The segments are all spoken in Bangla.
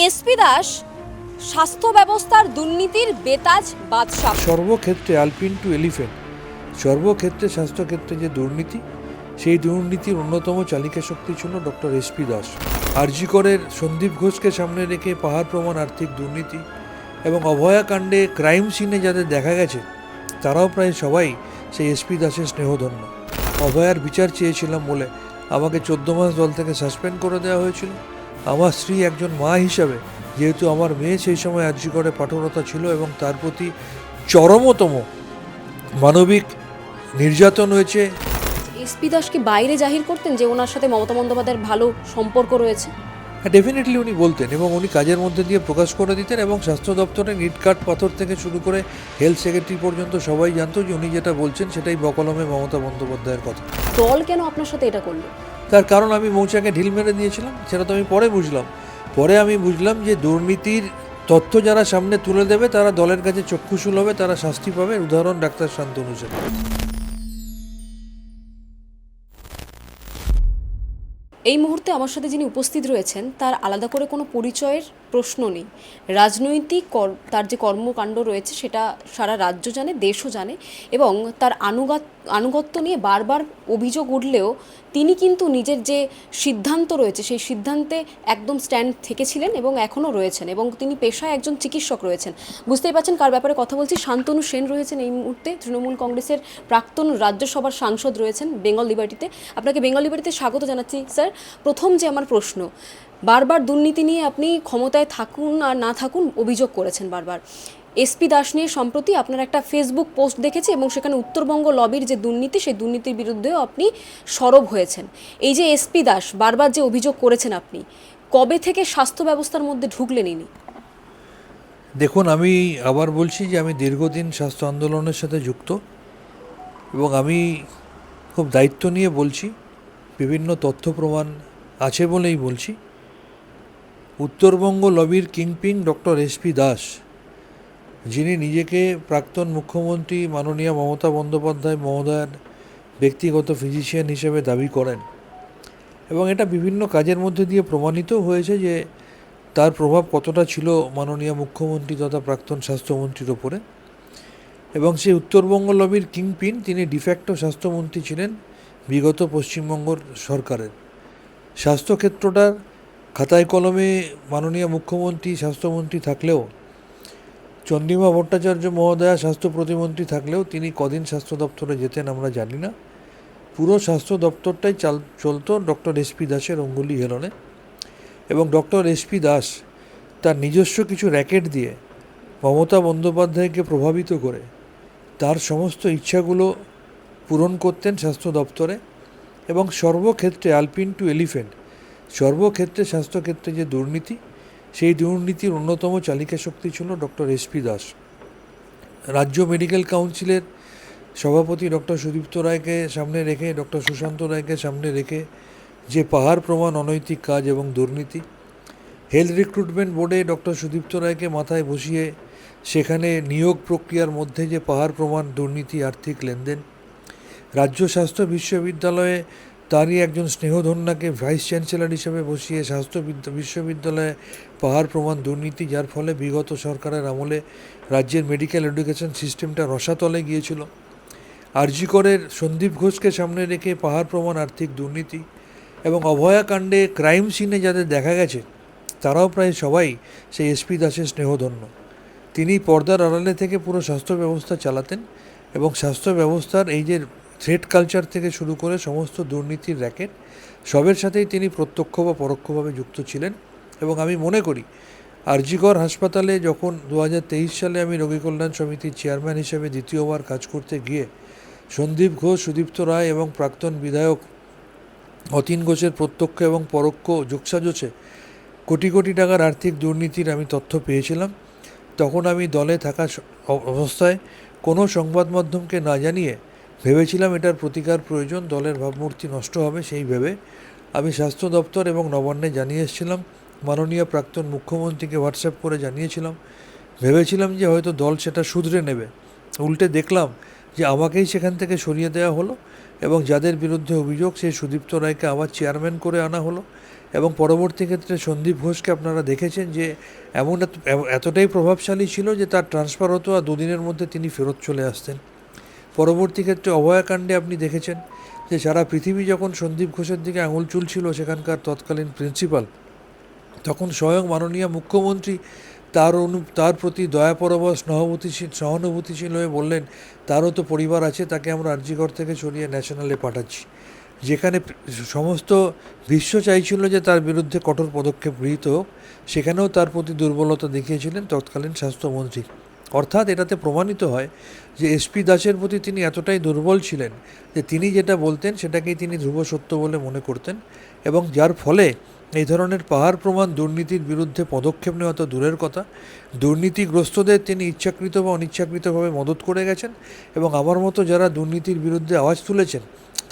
এসপি দাস স্বাস্থ্য ব্যবস্থার দুর্নীতির বেতাজ বাদশা। সর্বক্ষেত্রে আলপিন টু এলিফেন্ট, সর্বক্ষেত্রে স্বাস্থ্যক্ষেত্রে যে দুর্নীতি, সেই দুর্নীতির অন্যতম চালিকা শক্তি ছিল ডক্টর এসপি দাস। আরজি করের সন্দীপ ঘোষকে সামনে রেখে পাহাড় প্রমাণ আর্থিক দুর্নীতি এবং অভয়াকাণ্ডে ক্রাইম সিনে যাদের দেখা গেছে তারাও প্রায় সবাই সেই এসপি দাসের স্নেহধন্য। অভয়ার বিচার চেয়েছিলাম বলে আমাকে 14 মাস দল থেকে সাসপেন্ড করে দেওয়া হয়েছিল। আমার স্ত্রী একজন মা হিসাবে, যেহেতু আমার মেয়ে সেই সময় আরজি করে পাঠরতা ছিল এবং তার প্রতি চরমতম মানবিক নির্যাতন হয়েছে। এসপি দাসকে বাইরে জাহির করতেন যে ওনার সাথে মমতা বন্দ্যোপাধ্যায়ের ভালো সম্পর্ক রয়েছে? হ্যাঁ, ডেফিনেটলি উনি বলতেন এবং উনি কাজের মধ্যে দিয়ে প্রকাশ করে দিতেন এবং স্বাস্থ্য দপ্তরে নিট কাট পাথর থেকে শুরু করে হেলথ সেক্রেটারি পর্যন্ত সবাই জানতো যে উনি যেটা বলছেন সেটাই বকলমে মমতা বন্দ্যোপাধ্যায়ের কথা। দল কেন আপনার সাথে এটা করলো? তার কারণ আমি মৌচাকে ঢিল মেরে দিয়েছিলাম, সেটা তো আমি পরে বুঝলাম। পরে আমি বুঝলাম যে দুর্নীতির তথ্য যারা সামনে তুলে দেবে তারা দলের কাছে চক্ষুশূল হবে, তারা শাস্তি পাবে। উদাহরণ ডাক্তার শান্তনু সেন। এই মুহূর্তে আমার সাথে যিনি উপস্থিত রয়েছেন তার আলাদা করে কোনো পরিচয়ের প্রশ্ন নেই। রাজনৈতিক তার যে কর্মকাণ্ড রয়েছে সেটা সারা রাজ্য জানে, দেশও জানে, এবং তার আনুগত্য নিয়ে বারবার অভিযোগ উঠলেও তিনি কিন্তু নিজের যে সিদ্ধান্ত রয়েছে সেই সিদ্ধান্তে একদম স্ট্যান্ড থেকেছিলেন এবং এখনও রয়েছেন, এবং তিনি পেশায় একজন চিকিৎসক রয়েছেন। বুঝতেই পারছেন কার ব্যাপারে কথা বলছি। শান্তনু সেন রয়েছেন এই মুহূর্তে, তৃণমূল কংগ্রেসের প্রাক্তন রাজ্যসভার সাংসদ রয়েছেন বেঙ্গল লিবার্টিতে। আপনাকে বেঙ্গল লিবার্টিতে স্বাগত জানাচ্ছি স্যার। প্রথম যে আমার প্রশ্ন, বারবার দুর্নীতি নিয়ে আপনি ক্ষমতায় থাকুন আর না থাকুন অভিযোগ করেছেন বারবার। এসপি দাস নিয়ে সম্প্রতি আপনার একটা ফেসবুক পোস্ট দেখেছি এবং সেখানে উত্তরবঙ্গ লবির যে দুর্নীতি সেই দুর্নীতির বিরুদ্ধেও আপনি সরব হয়েছেন। এই যে এসপি দাস বারবার যে অভিযোগ করেছেন, আপনি কবে থেকে স্বাস্থ্য ব্যবস্থার মধ্যে ঢুকলেন ইনি? দেখুন, আমি আবার বলছি যে আমি দীর্ঘদিন স্বাস্থ্য আন্দোলনের সাথে যুক্ত এবং আমি খুব দায়িত্ব নিয়ে বলছি, বিভিন্ন তথ্য প্রমাণ আছে বলেই বলছি। উত্তরবঙ্গ লবির কিংপিন ডক্টর এসপি দাস, যিনি নিজেকে প্রাক্তন মুখ্যমন্ত্রী মাননীয় মমতা বন্দ্যোপাধ্যায় মহোদয়ের ব্যক্তিগত ফিজিশিয়ান হিসেবে দাবি করেন, এবং এটা বিভিন্ন কাজের মধ্যে দিয়ে প্রমাণিত হয়েছে যে তার প্রভাব কতটা ছিল মাননীয় মুখ্যমন্ত্রী তথা প্রাক্তন স্বাস্থ্যমন্ত্রীর ওপরে। এবং সেই উত্তরবঙ্গ লবির কিংপিন তিনি ডিফ্যাক্টো স্বাস্থ্যমন্ত্রী ছিলেন বিগত পশ্চিমবঙ্গ সরকারের। স্বাস্থ্যক্ষেত্রটার খাতায় কলমে মাননীয় মুখ্যমন্ত্রী স্বাস্থ্যমন্ত্রী থাকলেও, চন্দ্রিমা ভট্টাচার্য মহোদয়া স্বাস্থ্য প্রতিমন্ত্রী থাকলেও তিনি কদিন স্বাস্থ্য দপ্তরে যেতেন আমরা জানি না। পুরো স্বাস্থ্য দপ্তরটাই চলতো ডক্টর এসপি দাসের অঙ্গুলি হেলনে। এবং ডক্টর এসপি দাস তার নিজস্ব কিছু র্যাকেট দিয়ে মমতা বন্দ্যোপাধ্যায়কে প্রভাবিত করে তার সমস্ত ইচ্ছাগুলো পূরণ করতেন স্বাস্থ্য দপ্তরে। এবং সর্বক্ষেত্রে আলপিন টু এলিফেন্ট, সর্বক্ষেত্রে স্বাস্থ্যক্ষেত্রে যে দুর্নীতি, সেই দুর্নীতির অন্যতম চালিকা শক্তি ছিল ডক্টর এসপি দাস। রাজ্য মেডিকেল কাউন্সিলের সভাপতি ডক্টর সুদীপ্ত রায়কে সামনে রেখে, ডক্টর সুশান্ত রায়কে সামনে রেখে যে পাহাড় প্রমাণ অনৈতিক কাজ এবং দুর্নীতি, হেলথ রিক্রুটমেন্ট বোর্ডে ডক্টর সুদীপ্ত রায়কে মাথায় বসিয়ে সেখানে নিয়োগ প্রক্রিয়ার মধ্যে যে পাহাড় প্রমাণ দুর্নীতি, আর্থিক লেনদেন, রাজ্য স্বাস্থ্য বিশ্ববিদ্যালয়ে তারই একজন স্নেহধন্যাকে ভাইস চ্যান্সেলর হিসেবে বসিয়ে স্বাস্থ্য বিশ্ববিদ্যালয়ে পাহাড় প্রমাণ দুর্নীতি, যার ফলে বিগত সরকারের আমলে রাজ্যের মেডিকেল এডুকেশন সিস্টেমটা রসাতলে গিয়েছিল। আরজি করের সন্দীপ ঘোষকে সামনে রেখে পাহাড় প্রমাণ আর্থিক দুর্নীতি এবং অভয়াকাণ্ডে ক্রাইম সিনে যাদের দেখা গেছে তারাও প্রায় সবাই সেই এসপি দাসের স্নেহধন্য। তিনি পর্দার আড়ালে থেকে পুরো স্বাস্থ্য ব্যবস্থা চালাতেন এবং স্বাস্থ্য ব্যবস্থার এই যে থ্রেট কালচার থেকে শুরু করে সমস্ত দুর্নীতির র্যাকেট, সবের সাথেই তিনি প্রত্যক্ষ বা পরোক্ষভাবে যুক্ত ছিলেন। এবং আমি মনে করি আরজি কর হাসপাতালে যখন 2023 সালে আমি রোগী কল্যাণ সমিতির চেয়ারম্যান হিসেবে দ্বিতীয়বার কাজ করতে গিয়ে সন্দীপ ঘোষ, সুদীপ্ত রায় এবং প্রাক্তন বিধায়ক অতীন ঘোষের প্রত্যক্ষ এবং পরোক্ষ যোগসাজশে কোটি কোটি টাকার আর্থিক দুর্নীতির আমি তথ্য পেয়েছিলাম, তখন আমি দলে থাকা অবস্থায় কোনো সংবাদ মাধ্যমকে না জানিয়ে ভেবেছিলাম এটার প্রতিকার প্রয়োজন, দলের ভাবমূর্তি নষ্ট হবে। সেই ভেবে আমি স্বাস্থ্য দপ্তর এবং নবান্নে জানিয়ে এসেছিলাম, মাননীয় প্রাক্তন মুখ্যমন্ত্রীকে হোয়াটসঅ্যাপ করে জানিয়েছিলাম। ভেবেছিলাম যে হয়তো দল সেটা শুধরে নেবে। উল্টে দেখলাম যে আমাকেই সেখান থেকে সরিয়ে দেওয়া হলো এবং যাদের বিরুদ্ধে অভিযোগ সেই সুদীপ্ত রায়কে আবার চেয়ারম্যান করে আনা হলো এবং পরবর্তী ক্ষেত্রে সন্দীপ ঘোষকে আপনারা দেখেছেন যে এতটাই প্রভাবশালী ছিল যে তার ট্রান্সফার হতো আর দুদিনের মধ্যে তিনি ফেরত চলে আসতেন। পরবর্তী ক্ষেত্রে অভয়াকাণ্ডে আপনি দেখেছেন যে সারা পৃথিবী যখন সন্দীপ ঘোষের দিকে আঙুল চুলছিল সেখানকার তৎকালীন প্রিন্সিপাল, তখন স্বয়ং মাননীয় মুখ্যমন্ত্রী তার প্রতি দয়াপরবশ সহানুভূতিশীল হয়ে বললেন তারও তো পরিবার আছে, তাকে আমরা আরজিকর থেকে সরিয়ে ন্যাশনালে পাঠাচ্ছি। যেখানে সমস্ত বিশ্ব চাইছিল যে তার বিরুদ্ধে কঠোর পদক্ষেপ গৃহীত হোক, সেখানেও তার প্রতি দুর্বলতা দেখিয়েছিলেন তৎকালীন স্বাস্থ্যমন্ত্রী। অর্থাৎ এটাতে প্রমাণিত হয় যে এসপি দাসের প্রতি তিনি এতটাই দুর্বল ছিলেন যে তিনি যেটা বলতেন সেটাকেই তিনি ধ্রুব সত্য বলে মনে করতেন, এবং যার ফলে এই ধরনের পাহাড় প্রমাণ দুর্নীতির বিরুদ্ধে পদক্ষেপ নেওয়া তো দূরের কথা, দুর্নীতিগ্রস্তদের তিনি ইচ্ছাকৃত বা অনিচ্ছাকৃতভাবে মদত করে গেছেন, এবং আমার মতো যারা দুর্নীতির বিরুদ্ধে আওয়াজ তুলেছেন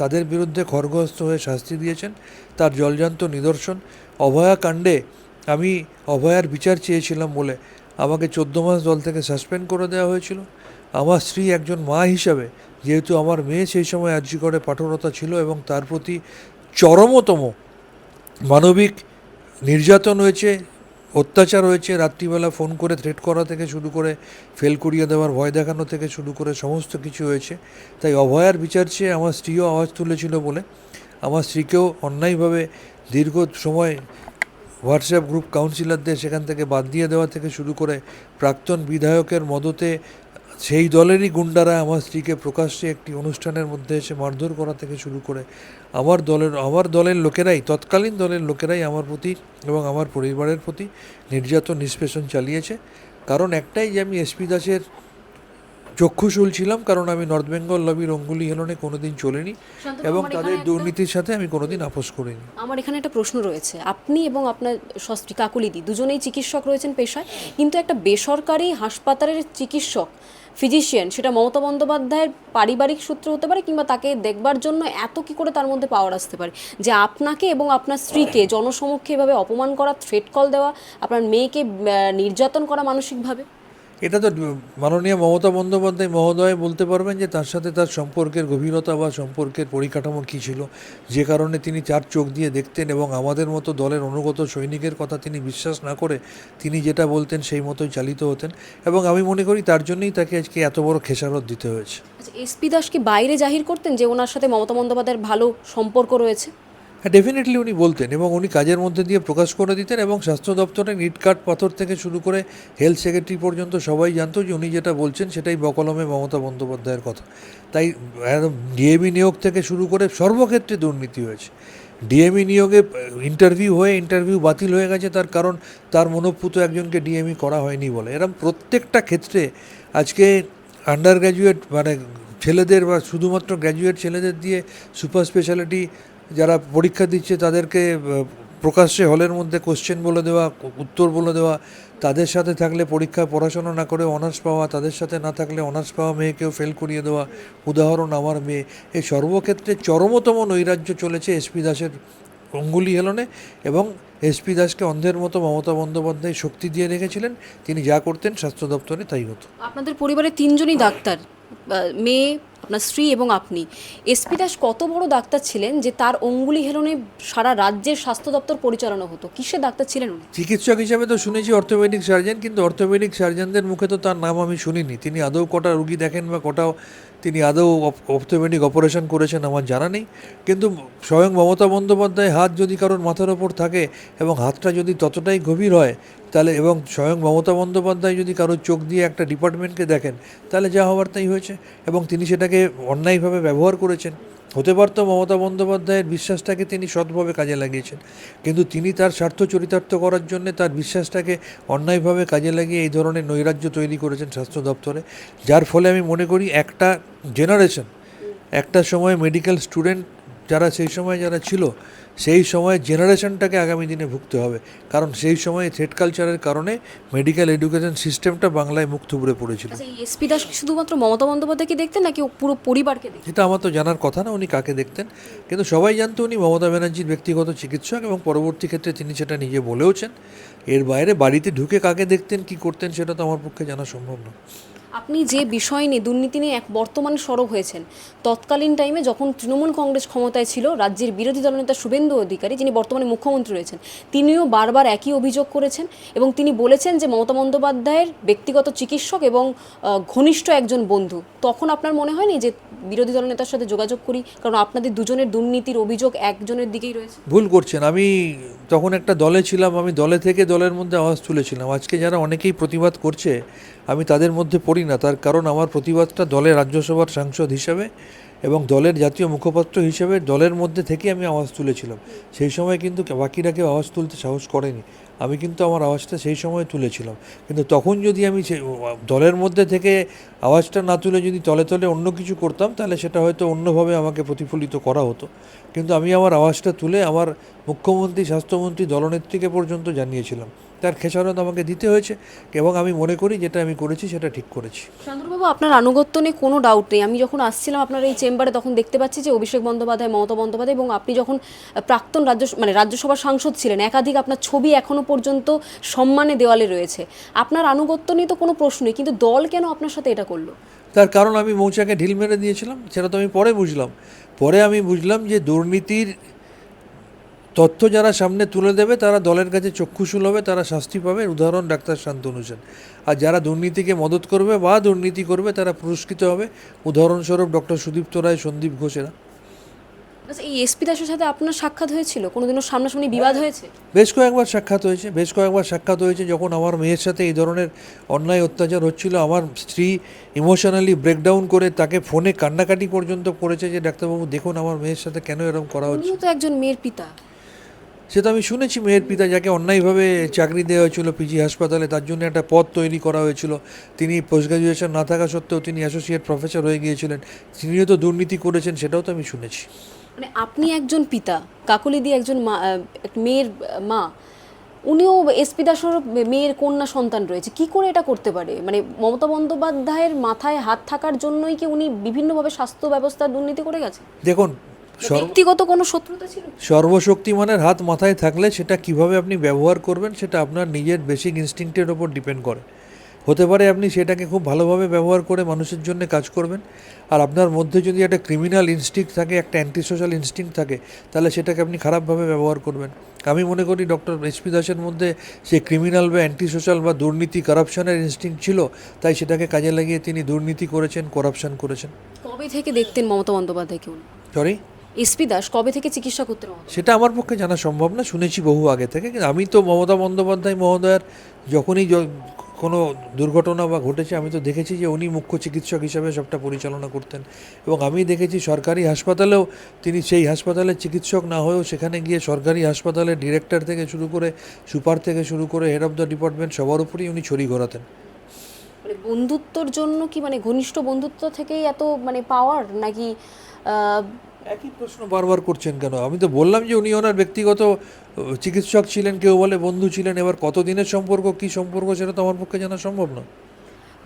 তাদের বিরুদ্ধে খড়গহস্ত হয়ে শাস্তি দিয়েছেন। তার জলজান্ত নিদর্শন অভয়া কাণ্ডে আমি অভয়ার বিচার চেয়েছিলাম বলে আমাকে 14 মাস দল থেকে সাসপেন্ড করে দেওয়া হয়েছিল। আমার স্ত্রী একজন মা হিসাবে, যেহেতু আমার মেয়ে সেই সময় আরজিকরে পাঠরতা ছিল এবং তার প্রতি চরমতম মানবিক নির্যাতন হয়েছে, অত্যাচার হয়েছে, রাত্রিবেলা ফোন করে থ্রেট করা থেকে শুরু করে ফেল করিয়ে দেওয়ার ভয় দেখানো থেকে শুরু করে সমস্ত কিছু হয়েছে। তাই অভয়ার বিচার চেয়ে আমার স্ত্রীও আওয়াজ তুলেছিল বলে আমার স্ত্রীকেও অন্যায়ভাবে দীর্ঘ সময় হোয়াটসঅ্যাপ গ্রুপ কাউন্সিলরদের সেখান থেকে বাদ দিয়ে দেওয়া থেকে শুরু করে প্রাক্তন বিধায়কের মদতে সেই দলেরই গুন্ডারা আমার স্ত্রীকে প্রকাশ্যে একটি অনুষ্ঠানের মধ্যে এসে মারধর করা থেকে শুরু করে আমার দলের লোকেরাই, তৎকালীন দলের লোকেরাই আমার প্রতি এবং আমার পরিবারের প্রতি নির্যাতন নিষ্পেষণ চালিয়েছে। কারণ একটাই যে আমি এসপি দাসের চক্ষুশূল ছিলাম, কারণ আমি নর্থ বেঙ্গল লবির অঙ্গুলি হেলনে কোনোদিন চলিনি এবং তাদের দুর্নীতির সাথে আমি কোনোদিন আপোষ করিনি। আমার এখানে একটা প্রশ্ন রয়েছে, আপনি এবং আপনার স্ত্রী কাকুলিদি দুজনেই চিকিৎসক রয়েছেন পেশায়, কিন্তু একটা বেসরকারি হাসপাতালের চিকিৎসক ফিজিশিয়ান, সেটা মমতা বন্দ্যোপাধ্যায়ের পারিবারিক সূত্র হতে পারে কিংবা তাকে দেখবার জন্য এত কি করে তার মধ্যে পাওয়ার আসতে পারে যে আপনাকে এবং আপনার স্ত্রীকে জনসমক্ষে এভাবে অপমান করা, থ্রেট কল দেওয়া, আপনার মেয়েকে নির্যাতন করা মানসিকভাবে? এটা তো মাননীয় মমতা বন্দ্যোপাধ্যায় মহোদয় বলতে পারবেন যে তার সাথে তার সম্পর্কের গভীরতা বা সম্পর্কের পরিকাঠামো কী ছিল, যে কারণে তিনি চার চোখ দিয়ে দেখতেন এবং আমাদের মতো দলের অনুগত সৈনিকের কথা তিনি বিশ্বাস না করে তিনি যেটা বলতেন সেই মতোই চালিত হতেন, এবং আমি মনে করি তার জন্যই তাকে আজকে এত বড় খেসারত দিতে হয়েছে। আচ্ছা, এসপি দাস কি বাইরে জাহির করতেন যে ওনার সাথে মমতা বন্দ্যোপাধ্যায়ের ভালো সম্পর্ক রয়েছে? হ্যাঁ, ডেফিনেটলি উনি বলতেন এবং উনি কাজের মধ্যে দিয়ে প্রকাশ করে দিতেন, এবং স্বাস্থ্য দপ্তরে ইট কাঠ পাথর থেকে শুরু করে হেলথ সেক্রেটারি পর্যন্ত সবাই জানতো যে উনি যেটা বলছেন সেটাই বকলমে মমতা বন্দ্যোপাধ্যায়ের কথা। তাই ডিএমই নিয়োগ থেকে শুরু করে সর্বক্ষেত্রে দুর্নীতি হয়েছে। ডিএমই নিয়োগে ইন্টারভিউ বাতিল হয়ে গেছে, তার কারণ তার মনোপুত একজনকে ডিএমই করা হয়নি বলে। এরকম প্রত্যেকটা ক্ষেত্রে আজকে আন্ডার গ্র্যাজুয়েট মানে ছেলেদের বা শুধুমাত্র গ্র্যাজুয়েট ছেলেদের দিয়ে সুপার স্পেশালিটি যারা পরীক্ষা দিচ্ছে তাদেরকে প্রকাশ্যে হলের মধ্যে কোশ্চেন বলে দেওয়া, উত্তর বলে দেওয়া, তাদের সাথে থাকলে পরীক্ষায় পড়াশোনা না করে অনার্স পাওয়া, তাদের সাথে না থাকলে অনার্স পাওয়া মেয়েকেও ফেল করিয়ে দেওয়া, উদাহরণ আমার মেয়ে। এই সর্বক্ষেত্রে চরমতম নৈরাজ্য চলেছে এসপি দাসের অঙ্গুলি হেলনে, এবং এসপি দাসকে অন্ধের মতো মমতা বন্দ্যোপাধ্যায় শক্তি দিয়ে রেখেছিলেন। তিনি যা করতেন স্বাস্থ্য দপ্তরে তাই হতো। আপনাদের পরিবারে তিনজনই ডাক্তার, মেয়ে, আপনার স্ত্রী এবং আপনি। এসপি দাস কত বড় ডাক্তার ছিলেন যে তার অঙ্গুলি হেলনে সারা রাজ্যের স্বাস্থ্য দপ্তর পরিচালনা হতো? কিসের ডাক্তার ছিলেন উনি? চিকিৎসক হিসাবে তো শুনেছি অর্থোপেডিক সার্জন, কিন্তু অর্থোপেডিক সার্জনদের মুখে তো তার নাম আমি শুনিনি। তিনি আদৌ কটা রুগী দেখেন বা কটাও তিনি আদৌ অর্থোপেডিক অপারেশন করেছেন আমার জানা নেই। কিন্তু স্বয়ং মমতা বন্দ্যোপাধ্যায় হাত যদি কারোর মাথার ওপর থাকে এবং হাতটা যদি ততটাই গভীর হয় তাহলে, এবং স্বয়ং মমতা বন্দ্যোপাধ্যায় যদি কারোর চোখ দিয়ে একটা ডিপার্টমেন্টকে দেখেন, তাহলে যা হওয়ার তাই হয়েছে, এবং তিনি সেটাকে অন্যায়ভাবে ব্যবহার করেছেন। হতে পারত মমতা বন্দ্যোপাধ্যায়ের বিশ্বাসটাকে তিনি সৎভাবে কাজে লাগিয়েছেন, কিন্তু তিনি তার স্বার্থ চরিতার্থ করার জন্য তার বিশ্বাসটাকে অন্যায়ভাবে কাজে লাগিয়ে এই ধরনের নৈরাজ্য তৈরি করেছেন স্বাস্থ্য দপ্তরে, যার ফলে আমি মনে করি একটা জেনারেশন, একটা সময় মেডিকেল স্টুডেন্ট যারা সেই সময় যারা ছিল, সেই সময় জেনারেশনটাকে আগামী দিনে ভুগতে হবে, কারণ সেই সময় থ্রেট কালচারের কারণে মেডিকেল এডুকেশন সিস্টেমটা বাংলায় মুখ থুবড়ে পড়েছিল। আচ্ছা, এই এসপি দাস কি শুধুমাত্র মমতা বন্দ্যোপাধ্যায়কে দেখতেন নাকি পুরো পরিবারকে দেখতেন? এটা আমার তো জানার কথা না উনি কাকে দেখতেন, কিন্তু সবাই জানতো উনি মমতা ব্যানার্জির ব্যক্তিগত চিকিৎসক, এবং পরবর্তী ক্ষেত্রে তিনি সেটা নিজে বলেওছেন। এর বাইরে বাড়িতে ঢুকে কাকে দেখতেন, কি করতেন, সেটা তো আমার পক্ষে জানা সম্ভব না। আপনি যে বিষয় নিয়ে দুর্নীতি নিয়ে এক বর্তমানে সরব হয়েছেন, তৎকালীন টাইমে যখন তৃণমূল কংগ্রেস ক্ষমতায় ছিল, রাজ্যের বিরোধী দলনেতা শুভেন্দু অধিকারী, যিনি বর্তমানে মুখ্যমন্ত্রী রয়েছেন, তিনিও বারবার একই অভিযোগ করেছেন এবং তিনি বলেছেন যে মমতা বন্দ্যোপাধ্যায়ের ব্যক্তিগত চিকিৎসক এবং ঘনিষ্ঠ একজন বন্ধু। তখন আপনার মনে হয়নি যে বিরোধী দলনেতার সাথে যোগাযোগ করি, কারণ আপনাদের দুজনের দুর্নীতির অভিযোগ একজনের দিকেই রয়েছে? ভুল করছেন। আমি তখন একটা দলে ছিলাম, আমি দলে থেকে দলের মধ্যে আওয়াজ তুলেছিলাম। আজকে যারা অনেকেই প্রতিবাদ করছে, আমি তাদের মধ্যে পড়ি না। তার কারণ আমার প্রতিবাদটা দলের রাজ্যসভার সাংসদ হিসাবে এবং দলের জাতীয় মুখপাত্র হিসেবে দলের মধ্যে থেকে আমি আওয়াজ তুলেছিলাম। সেই সময় কিন্তু বাকিরা কেউ আওয়াজ তুলতে সাহস করেনি, আমি কিন্তু আমার আওয়াজটা সেই সময় তুলেছিলাম। কিন্তু তখন যদি আমি দলের মধ্যে থেকে আওয়াজটা না তুলে যদি তলে তলে অন্য কিছু করতাম, তাহলে সেটা হয়তো অন্যভাবে আমাকে প্রতিফলিত করা হতো। কিন্তু আমি আমার আওয়াজটা তুলে আমার মুখ্যমন্ত্রী, স্বাস্থ্যমন্ত্রী, দলনেত্রীকে পর্যন্ত জানিয়েছিলাম। তার খেসারত আমাকে দিতে হয়েছে এবং আমি মনে করি যেটা আমি করেছি সেটা ঠিক করেছি। শান্তনুবাবু, আপনার আনুগত্য নিয়ে কোনো ডাউট নেই। আমি যখন আসছিলাম আপনার এই চেম্বারে, তখন দেখতে পাচ্ছি যে অভিষেক বন্দ্যোপাধ্যায়, মমতা বন্দ্যোপাধ্যায় এবং আপনি যখন প্রাক্তন রাজ্যসভার সাংসদ ছিলেন, একাধিক আপনার ছবি এখনো পর্যন্ত সম্মানে দেওয়ালে রয়েছে। আপনার আনুগত্য নিয়ে তো কোনো প্রশ্নই, কিন্তু দল কেন আপনার সাথে এটা করলো? তার কারণ আমি মৌচাকে ঢিল মেরে দিয়েছিলাম, সেটা তো আমি পরে বুঝলাম। পরে আমি বুঝলাম যে দুর্নীতির তথ্য যারা সামনে তুলে দেবে তারা দলের কাছে চক্ষুশূল হবে, তারা শাস্তি পাবে। উদাহরণ ডাক্তার শান্তনু সেন। আর যারা দুর্নীতিকে মদত করবে বা দুর্নীতি করবে তারা পুরস্কৃত হবে। উদাহরণস্বরূপ ডক্টর সুদীপ্ত রায়, সন্দীপ ঘোষেরা। আচ্ছা, এই এসপি দাসের সাথে আপনার সাক্ষাৎ হয়েছিল? কোনোদিনও সামনাসামনি বিবাদ হয়েছে? বেশ কয়েকবার সাক্ষাৎ হয়েছে। যখন আমার মেয়ের সাথে এই ধরনের অন্যায় অত্যাচার হচ্ছিল, আমার স্ত্রী ইমোশনালি ব্রেকডাউন করে তাকে ফোনে কান্নাকাটি পর্যন্ত করেছে যে ডাক্তারবাবু দেখুন আমার মেয়ের সাথে কেন এরকম করা হচ্ছে। উনিও তো একজন মেয়ের পিতা। সে তো আমি শুনেছি, মেয়ের পিতা যাকে অন্যায়ভাবে চাকরি দেওয়া হয়েছিল পিজি হাসপাতালে, তার জন্য একটা পদ তৈরি করা হয়েছিল। তিনি পোস্ট গ্রাজুয়েশন না থাকা সত্ত্বেও তিনি অ্যাসোসিয়েট প্রফেসর হয়ে গিয়েছিলেন। তিনিও তো দুর্নীতি করেছেন, সেটাও তো আমি শুনেছি। মানে আপনি একজন পিতা, কাকলি দিয়ে একজন মা, একটা মেয়ের মা, উনিও এসপি দাসের মেয়ের কন্যা সন্তান রয়েছে, কি করে এটা করতে পারে? মানে মমতা বন্দ্যোপাধ্যায়ের মাথায় হাত থাকার জন্যই কি উনি বিভিন্নভাবে স্বাস্থ্য ব্যবস্থার দুর্নীতি করে গেছে? দেখুন, ব্যক্তিগত কোনো শত্রুতা ছিল? সর্বশক্তিমানের হাত মাথায় থাকলে সেটা কিভাবে আপনি ব্যবহার করবেন সেটা আপনার নিজের বেসিক ইনস্টিংক্টের ওপর ডিপেন্ড করে। হতে পারে আপনি সেটাকে খুব ভালোভাবে ব্যবহার করে মানুষের জন্য কাজ করবেন, আর আপনার মধ্যে যদি একটা ক্রিমিনাল ইনস্টিংক্ট থাকে, একটা অ্যান্টি সোশ্যাল ইনস্টিংক্ট থাকে, তাহলে সেটাকে আপনি খারাপভাবে ব্যবহার করবেন। আমি মনে করি ডক্টর এসপি দাসের মধ্যে সে ক্রিমিনাল বা অ্যান্টি সোশ্যাল বা দুর্নীতি, কারাপশনের ইনস্টিংক্ট ছিল, তাই সেটাকে কাজে লাগিয়ে তিনি দুর্নীতি করেছেন, করাপশন করেছেন। কবে থেকে দেখতেন মমতা বন্দ্যোপাধ্যায়কে উনি? সরি, এসপি দাস কবে থেকে চিকিৎসা করতেন? সেটা আমার পক্ষে জানা সম্ভব না, শুনেছি বহু আগে থেকে। কিন্তু আমি তো মমতা বন্দ্যোপাধ্যায় মহোদয়ের যখনই কোনো দুর্ঘটনা বা ঘটেছে, আমি তো দেখেছি যে উনি মুখ্য চিকিৎসক হিসাবে সবটা পরিচালনা করতেন। এবং আমি দেখেছি সরকারি হাসপাতালেও তিনি সেই হাসপাতালের চিকিৎসক না হয়েও সেখানে গিয়ে সরকারি হাসপাতালের ডিরেক্টর থেকে শুরু করে, সুপার থেকে শুরু করে, হেড অফ দ্য ডিপার্টমেন্ট সবার উপরেই উনি ছড়ি ঘোরাতেন। মানে বন্ধুত্বর জন্য কি, মানে ঘনিষ্ঠ বন্ধুত্ব থেকেই এত মানে পাওয়ার, নাকি একই প্রশ্ন বারবার করছেন কেন? আমি তো বললাম যে উনি ওনার ব্যক্তিগত চিকিৎসক ছিলেন, কেউ বলে বন্ধু ছিলেন। এবার কতদিনের সম্পর্ক, কী সম্পর্ক, সেটা তো আমার পক্ষে জানা সম্ভব না।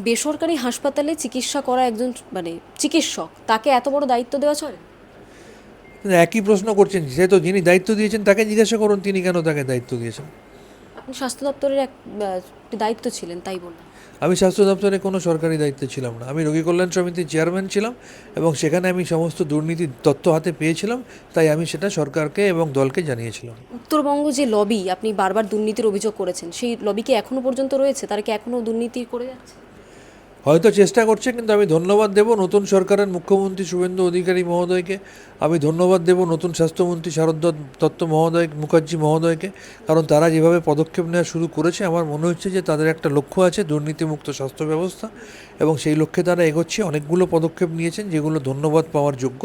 বেসরকারি হাসপাতালে চিকিৎসা করা একজন মানে চিকিৎসক, তাকে এত বড় দায়িত্ব দেওয়া চলে? একই প্রশ্ন করছেন। সে তো যিনি দায়িত্ব দিয়েছেন তাকে জিজ্ঞাসা করুন তিনি কেন তাকে দায়িত্ব দিয়েছেন। আপনি স্বাস্থ্য দপ্তরের একটি দায়িত্ব ছিলেন, তাই বললাম। আমি স্বাস্থ্য দপ্তরে কোনো সরকারি দায়িত্বে ছিলাম না। আমি রোগী কল্যাণ সমিতির চেয়ারম্যান ছিলাম এবং সেখানে আমি সমস্ত দুর্নীতির তথ্য হাতে পেয়েছিলাম, তাই আমি সেটা সরকারকে এবং দলকে জানিয়েছিলাম। উত্তরবঙ্গ যে লবি, আপনি বারবার দুর্নীতির অভিযোগ করেছেন, সেই লবি কি এখনো পর্যন্ত রয়েছে? তারা কি এখনো দুর্নীতি করে যাচ্ছে? হয়তো চেষ্টা করছে, কিন্তু আমি ধন্যবাদ দেব নতুন সরকারের মুখ্যমন্ত্রী শুভেন্দু অধিকারী মহোদয়কে। আমি ধন্যবাদ দেব নতুন স্বাস্থ্যমন্ত্রী শারদ দত্ত মুখার্জি মহোদয়কে। কারণ তারা যেভাবে পদক্ষেপ নেওয়া শুরু করেছে, আমার মনে হচ্ছে যে তাদের একটা লক্ষ্য আছে দুর্নীতিমুক্ত স্বাস্থ্য ব্যবস্থা, এবং সেই লক্ষ্যে তারা এগোচ্ছে। অনেকগুলো পদক্ষেপ নিয়েছেন যেগুলো ধন্যবাদ পাওয়ার যোগ্য,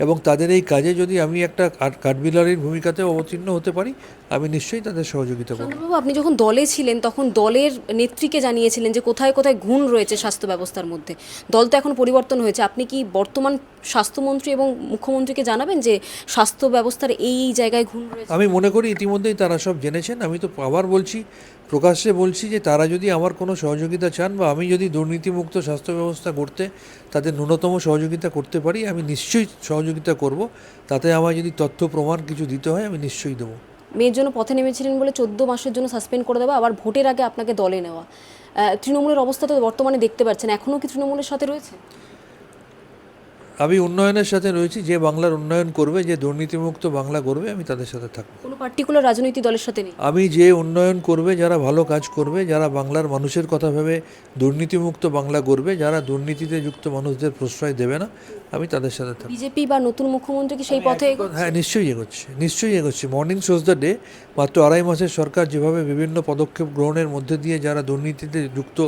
এবং তাদের এই কাজে যদি আমি একটা কাঠবিলারির ভূমিকাতে অবতীর্ণ হতে পারি, আমি নিশ্চয়ই তাদের সহযোগিতা করব। চন্দ্রবাবু, আপনি যখন দলে ছিলেন তখন দলের নেত্রীকে জানিয়েছিলেন যে কোথায় কোথায় ঘুণ রয়েছে স্বাস্থ্য ব্যবস্থার মধ্যে। দল তো এখন পরিবর্তন হয়েছে, আপনি কি বর্তমান স্বাস্থ্যমন্ত্রী এবং মুখ্যমন্ত্রীকে জানাবেন যে স্বাস্থ্য ব্যবস্থার এই এই জায়গায় ঘুণ রয়েছে? আমি মনে করি ইতিমধ্যেই তারা সব জেনেছেন। আমি তো আবার বলছি, প্রকাশ্যে বলছি যে তারা যদি আমার কোনো সহযোগিতা চান বা আমি যদি দুর্নীতিমুক্ত স্বাস্থ্য ব্যবস্থা করতে তাদের ন্যূনতম সহযোগিতা করতে পারি, আমি নিশ্চয়ই সহযোগিতা করব। তাতে আমার যদি তথ্য প্রমাণ কিছু দিতে হয়, আমি নিশ্চয়ই দেবো। মেয়ের জন্য পথে নেমেছিলেন বলে 14 মাসের জন্য সাসপেন্ড করে দেওয়া, আবার ভোটের আগে আপনাকে দলে নেওয়া। তৃণমূলের অবস্থা তো বর্তমানে দেখতে পাচ্ছেন, এখনও কি তৃণমূলের সাথে রয়েছে? আমি উন্নয়নের সাথে রয়েছি, যে বাংলার উন্নয়ন করবে, যে দুর্নীতিমুক্ত বাংলা করবে, আমি তাদের সাথে থাকবো। কোনো পার্টিকুলার রাজনৈতিক দলের সাথে নেই? আমি যে উন্নয়ন করবে, যারা ভালো কাজ করবে, যারা বাংলার মানুষের কথা ভেবে দুর্নীতিমুক্ত বাংলা করবে, যারা দুর্নীতিতে যুক্ত মানুষদের প্রশ্রয় দেবে না, আমি তাদের সাথে থাকবো। বিজেপি বা নতুন মুখ্যমন্ত্রী কি সেই পথে এগোচ্ছে? হ্যাঁ, নিশ্চয়ই এগোচ্ছে। Morning shows the day. মাত্র 2.5 মাসের সরকার যেভাবে বিভিন্ন পদক্ষেপ গ্রহণের মধ্যে দিয়ে যারা দুর্নীতিতে যুক্ত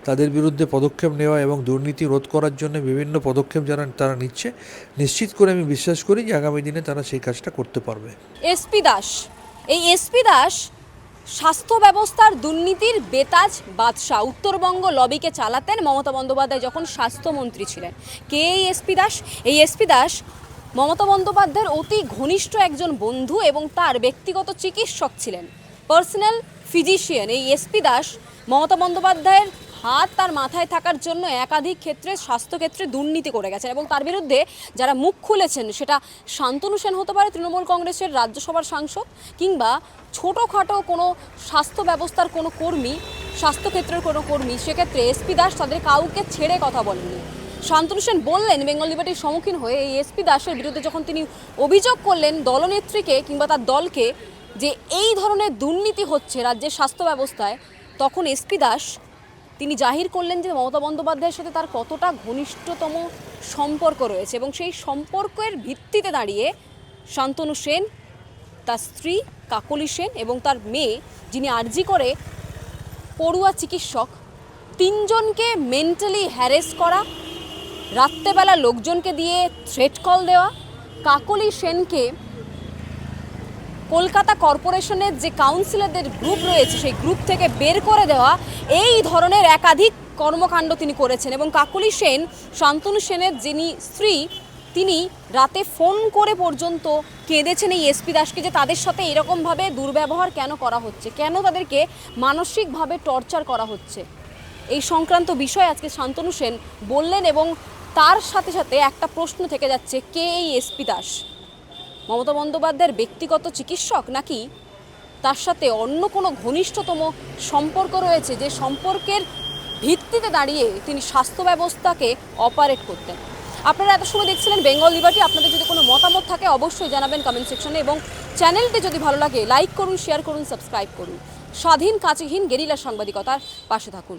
তাদের বিরুদ্ধে পদক্ষেপ নেওয়া এবং দুর্নীতি রোধ করার জন্য বিভিন্ন পদক্ষেপ যারা তারা নিচ্ছে, নিশ্চিত করে আমি বিশ্বাস করি যে আগামী দিনে তারা সেই কাজটা করতে পারবে। এসপি দাস, এই এসপি দাস স্বাস্থ্য ব্যবস্থার দুর্নীতির বেতাজ বাদশাহ। উত্তরবঙ্গ লবিকে চালাতেন মমতা বন্দ্যোপাধ্যায় যখন স্বাস্থ্যমন্ত্রী ছিলেন। কে এই এসপি দাস? এই এসপি দাস মমতা বন্দ্যোপাধ্যায়ের অতি ঘনিষ্ঠ একজন বন্ধু এবং তার ব্যক্তিগত চিকিৎসক ছিলেন, পার্সোনাল ফিজিশিয়ান। এই এসপি দাস মমতা বন্দ্যোপাধ্যায়ের হাত তার মাথায় থাকার জন্য একাধিক ক্ষেত্রে স্বাস্থ্যক্ষেত্রে দুর্নীতি করে গেছেন এবং তার বিরুদ্ধে যারা মুখ খুলেছেন, সেটা শান্তনু সেন হতে পারে, তৃণমূল কংগ্রেসের রাজ্যসভার সাংসদ, কিংবা ছোটোখাটো কোনো স্বাস্থ্য ব্যবস্থার কোনো কর্মী, স্বাস্থ্যক্ষেত্রের কোনো কর্মী, সেক্ষেত্রে এসপি দাস তাদের কাউকে ছেড়ে কথা বলেননি। শান্তনু সেন বললেন বেঙ্গল লিবার্টির সম্মুখীন হয়ে এই এসপি দাসের বিরুদ্ধে যখন তিনি অভিযোগ করলেন দলনেত্রীকে কিংবা তার দলকে যে এই ধরনের দুর্নীতি হচ্ছে রাজ্যের স্বাস্থ্য ব্যবস্থায়, তখন এসপি দাস তিনি জাহির করলেন যে মমতা বন্দ্যোপাধ্যায়ের সাথে তার কতটা ঘনিষ্ঠতম সম্পর্ক রয়েছে এবং সেই সম্পর্কের ভিত্তিতে দাঁড়িয়ে শান্তনু সেন, তার স্ত্রী কাকলি সেন এবং তার মেয়ে, যিনি আরজি করে পড়ুয়া চিকিৎসক, তিনজনকে মেন্টালি হ্যারেস করা, রাত্রেবেলা লোকজনকে দিয়ে থ্রেট কল দেওয়া, কাকলি সেনকে কলকাতা কর্পোরেশনের যে কাউন্সিলরদের গ্রুপ রয়েছে সেই গ্রুপ থেকে বের করে দেওয়া, এই ধরনের একাধিক কর্মকাণ্ড তিনি করেছেন। এবং কাকলি সেন, শান্তনু সেনের যিনি স্ত্রী, তিনি রাতে ফোন করে পর্যন্ত কেঁদেছেন এই এসপি দাসকে যে তাদের সাথে এরকমভাবে দুর্ব্যবহার কেন করা হচ্ছে, কেন তাদেরকে মানসিকভাবে টর্চার করা হচ্ছে। এই সংক্রান্ত বিষয়ে আজকে শান্তনু সেন বললেন এবং তার সাথে সাথে একটা প্রশ্ন থেকে যাচ্ছে, কে এই এসপি দাস? মমতা বন্দ্যোপাধ্যায়ের ব্যক্তিগত চিকিৎসক, নাকি তার সাথে অন্য কোনো ঘনিষ্ঠতম সম্পর্ক রয়েছে, যে সম্পর্কের ভিত্তিতে দাঁড়িয়ে তিনি স্বাস্থ্য ব্যবস্থাকে অপারেট করতেন? আপনারা এত সময় দেখছিলেন বেঙ্গল লিবার্টি। আপনাদের যদি কোনো মতামত থাকে অবশ্যই জানাবেন কমেন্ট সেকশনে এবং চ্যানেলটি যদি ভালো লাগে লাইক করুন, শেয়ার করুন, সাবস্ক্রাইব করুন। স্বাধীন, কাঁচিহীন, গেরিলা সাংবাদিকতার পাশে থাকুন।